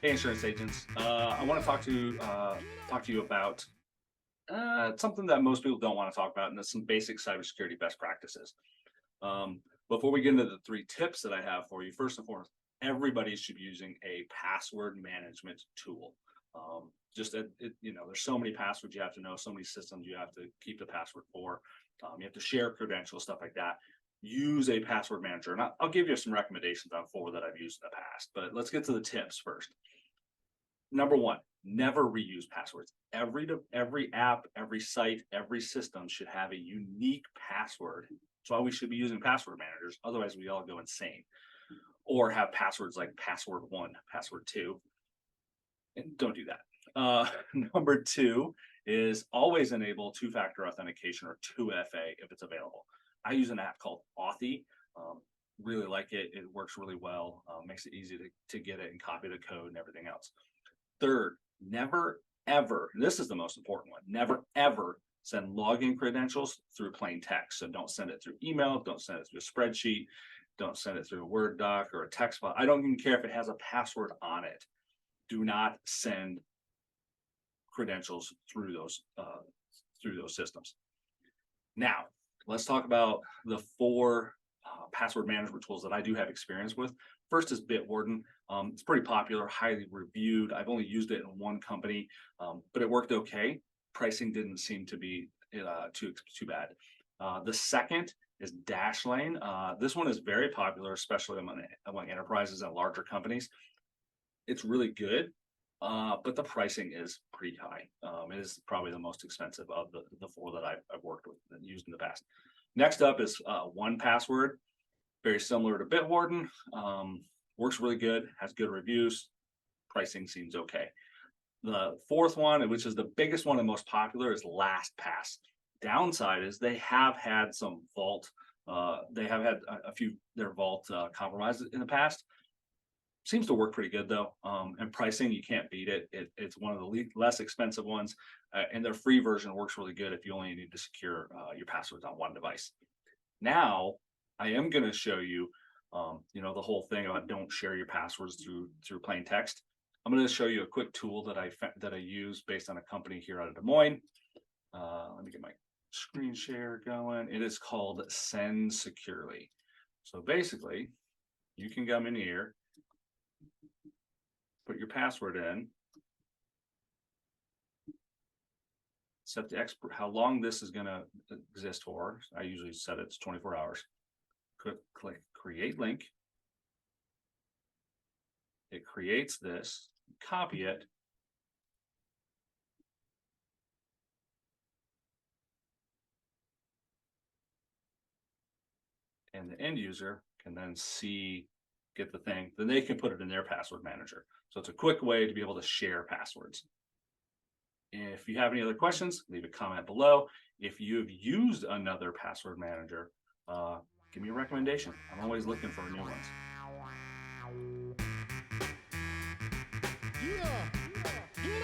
Hey, insurance agents. I want to talk to you about something that most people don't want to talk about, and that's some basic cybersecurity best practices. Before we get into the three tips that I have for you, first and foremost, everybody should be using a password management tool. There's so many passwords you have to know, so many systems you have to keep the password for. You have to share credentials, stuff like that. Use a password manager, and I'll give you some recommendations on four that I've used in the past. But let's get to the tips first. Number one, never reuse passwords. Every app, every site, every system should have a unique password. That's why we should be using password managers. Otherwise, we all go insane. Or have passwords like password one, password two. And don't do that. Number two is always enable two-factor authentication or 2FA if it's available. I use an app called Authy. Really like it. It works really well. Makes it easy to get it and copy the code and everything else. Third, never ever, this is the most important one, never ever send login credentials through plain text. So don't send it through email, don't send it through a spreadsheet, don't send it through a Word doc or a text file. I don't even care if it has a password on it. Do not send credentials through those systems. Now, let's talk about the four password management tools that I do have experience with. First is Bitwarden. It's pretty popular, highly reviewed. I've only used it in one company, but it worked okay. Pricing didn't seem to be too bad. The second is Dashlane. This one is very popular, especially among enterprises and larger companies. It's really good, but the pricing is pretty high. It is probably the most expensive of the four that I've worked with and used in the past. Next up is 1Password. Very similar to Bitwarden. Works really good, has good reviews. Pricing seems okay. The fourth one, which is the biggest one and most popular, is LastPass. Downside is they have had some vault. They have had a few their vault compromises in the past. Seems to work pretty good though. And pricing, you can't beat it. It's one of the less expensive ones, and their free version works really good if you only need to secure your passwords on one device. Now, I am going to show you, the whole thing about don't share your passwords through plain text. I'm going to show you a quick tool that I use based on a company here out of Des Moines. Let me get my screen share going. It is called Send Securely. So basically, you can come in here, put your password in, set the how long this is going to exist for. I usually set it to 24 hours. Click create link. It creates this, copy it, and the end user can then get the thing, then they can put it in their password manager. So it's a quick way to be able to share passwords. If you have any other questions, leave a comment below. If you've used another password manager, give me a recommendation. I'm always looking for new ones.